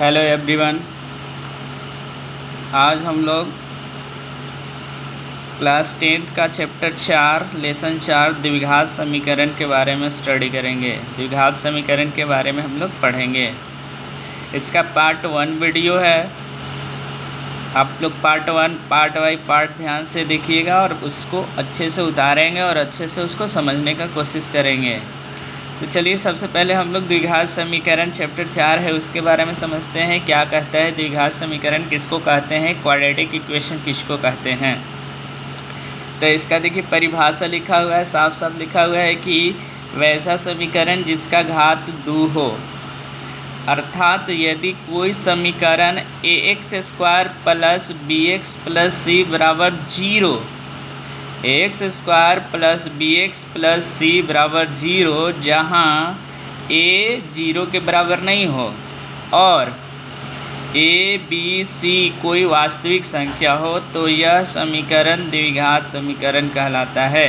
Hello everyone. आज हम लोग क्लास 10th का चैप्टर 4 लेसन 4 द्विघात समीकरण के बारे में स्टडी करेंगे। द्विघात समीकरण के बारे में हम लोग पढ़ेंगे। इसका पार्ट 1 वीडियो है। आप लोग पार्ट 1 पार्ट बाई पार्ट ध्यान से देखिएगा और उसको अच्छे से उतारेंगे और अच्छे से उसको समझने का कोशिश करेंगे। तो चलिए सबसे पहले हम लोग द्विघात समीकरण चैप्टर 4 है उसके बारे में समझते हैं। क्या कहता है द्विघात समीकरण, किसको कहते हैं, क्वाड्रेटिक इक्वेशन किसको कहते हैं। तो इसका देखिए परिभाषा लिखा हुआ है, साफ साफ लिखा हुआ है कि वैसा समीकरण जिसका घात 2 हो, अर्थात यदि कोई समीकरण ax² plus bx plus c बराबर 0, ax² plus bx plus c बराबर 0 जहाँ a 0 के बराबर नहीं हो और a b c कोई वास्तविक संख्या हो तो यह समीकरण द्विघात समीकरण कहलाता है।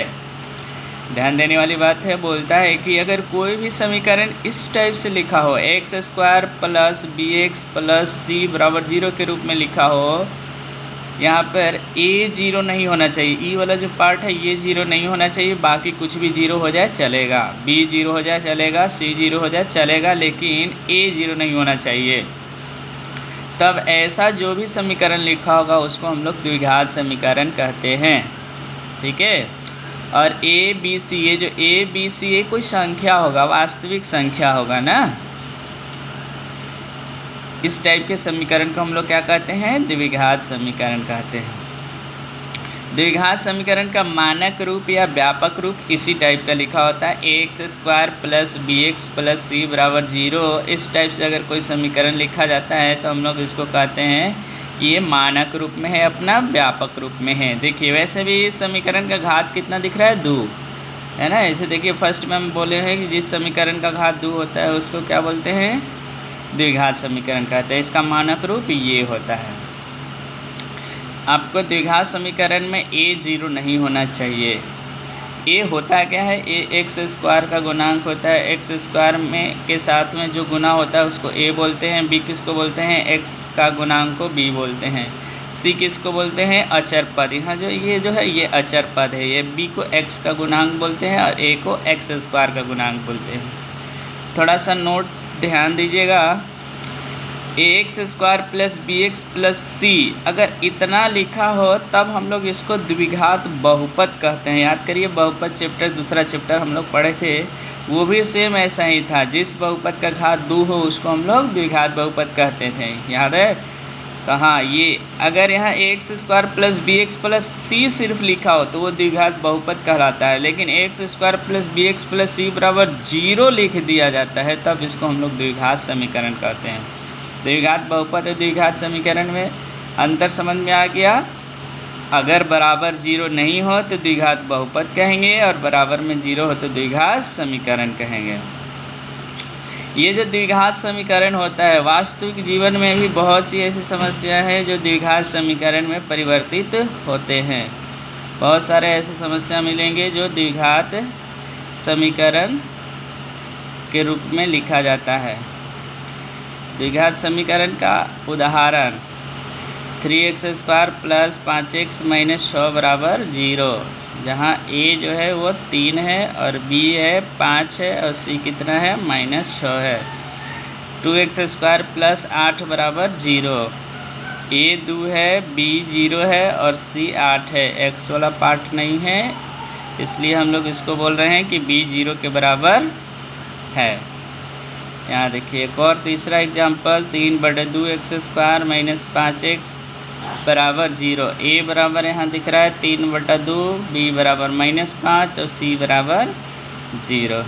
ध्यान देने वाली बात है, बोलता है कि अगर कोई भी समीकरण इस टाइप से लिखा हो, ax² plus bx plus c बराबर 0 के रूप में लिखा हो, यहाँ पर a 0 नहीं होना चाहिए, ई वाला जो पार्ट है ये 0 नहीं होना चाहिए, बाकी कुछ भी 0 हो जाए चलेगा, b 0 हो जाए चलेगा, c 0 हो जाए चलेगा, लेकिन a 0 नहीं होना चाहिए। तब ऐसा जो भी समीकरण लिखा होगा उसको हम लोग द्विघात समीकरण कहते हैं। ठीक है। और a b c, ये जो a b c ये कोई संख्या होगा, वास्तविक संख्या होगा ना, इस टाइप के समीकरण को हम लोग क्या कहते हैं, द्विघात समीकरण कहते हैं। द्विघात समीकरण का मानक रूप या व्यापक रूप इसी टाइप का लिखा होता है, ax² plus bx plus c बराबर 0। इस टाइप से अगर कोई समीकरण लिखा जाता है तो हम लोग इसको कहते हैं कि ये मानक रूप में है, अपना व्यापक रूप में है। देखिए वैसे भी इस समीकरण का घात कितना दिख रहा है, 2 है ना। ऐसे देखिए फर्स्ट में हम बोले हैं कि जिस समीकरण का घात 2 होता है उसको क्या बोलते हैं, द्विघात समीकरण कहते हैं। इसका मानक रूप ये होता है। आपको द्विघात समीकरण में a 0 नहीं होना चाहिए। a होता क्या है, a x² का गुणांक होता है, x² में के साथ में जो गुना होता है उसको a बोलते हैं, b किसको बोलते हैं, x का गुणांक को b बोलते हैं, c किसको बोलते हैं, अचर पद। यहाँ जो ये जो है ये अचर पद है, ये b को x का गुणांक बोलते हैं और a को x² का गुणांक बोलते हैं। थोड़ा सा नोट ध्यान दीजिएगा, ax² plus bx plus c अगर इतना लिखा हो तब हम लोग इसको द्विघात बहुपद कहते हैं। याद करिए बहुपद चैप्टर, दूसरा चैप्टर हम लोग पढ़े थे, वो भी सेम ऐसा ही था। जिस बहुपद का घात 2 हो उसको हम लोग द्विघात बहुपद कहते थे, याद है। तो हाँ, ये अगर यहाँ ax² plus bx plus c सिर्फ लिखा हो तो वो द्विघात बहुपद कहलाता है, लेकिन ax² plus bx plus c बराबर 0 लिख दिया जाता है तब इसको हम लोग द्विघात समीकरण कहते हैं। द्विघात बहुपद और द्विघात समीकरण में अंतर समझ में आ गया। अगर बराबर 0 नहीं हो तो द्विघात बहुपद कहेंगे और बराबर में 0 हो तो द्विघात समीकरण कहेंगे। ये जो द्विघात समीकरण होता है, वास्तविक जीवन में भी बहुत सी ऐसी समस्या है जो द्विघात समीकरण में परिवर्तित होते हैं। बहुत सारे ऐसे समस्या मिलेंगे जो द्विघात समीकरण के रूप में लिखा जाता है। द्विघात समीकरण का उदाहरण 3x² प्लस 5x माइनस 6 बराबर 0, जहाँ a जो है वो 3 है और b है 5 है और c कितना है, -6 है। 2x² प्लस 8 बराबर 0, a 2 है, b 0 है और c 8 है। x वाला पार्ट नहीं है इसलिए हम लोग इसको बोल रहे हैं कि b 0 के बराबर है। यहाँ देखिए एक और तीसरा एग्जाम्पल, 3/2x² माइनस 5x बराबर 0। a बराबर यहाँ दिख रहा है 3/2, b बराबर -5 और c बराबर 0।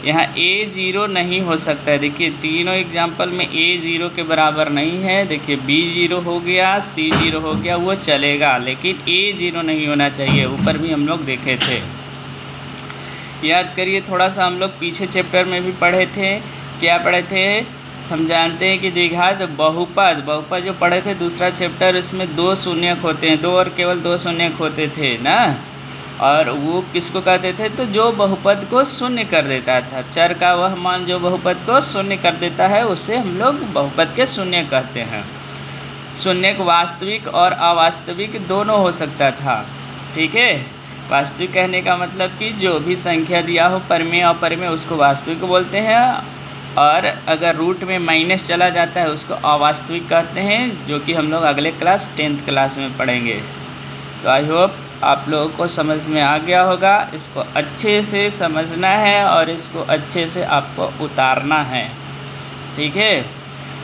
यहाँ a 0 नहीं हो सकता है। देखिए तीनों एग्जाम्पल में a 0 के बराबर नहीं है। देखिए b 0 हो गया, c 0 हो गया, वो चलेगा, लेकिन a 0 नहीं होना चाहिए। ऊपर भी हम लोग देखे थे, याद करिए। थोड़ा सा हम लोग पीछे चैप्टर में भी पढ़े थे। क्या पढ़े थे, हम जानते हैं कि द्विघात बहुपद जो पढ़े थे दूसरा चैप्टर, इसमें 2 शून्यक होते हैं, 2 और केवल 2 शून्यक होते थे ना। और वो किसको कहते थे, तो जो बहुपद को शून्य कर देता था, चर का वह मान जो बहुपद को शून्य कर देता है उसे हम लोग बहुपद के शून्य कहते हैं। शून्य को वास्तविक और अवास्तविक दोनों हो सकता था, ठीक है। वास्तविक कहने का मतलब कि जो भी संख्या दिया हो परिमेय अपरिमेय उसको वास्तविक बोलते हैं, और अगर रूट में माइनस चला जाता है उसको अवास्तविक कहते हैं, जो कि हम लोग अगले क्लास 10th क्लास में पढ़ेंगे। तो आई होप आप लोगों को समझ में आ गया होगा। इसको अच्छे से समझना है और इसको अच्छे से आपको उतारना है, ठीक है।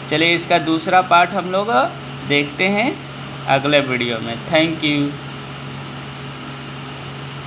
चलिए इसका दूसरा पार्ट हम लोग देखते हैं अगले वीडियो में। Thank you.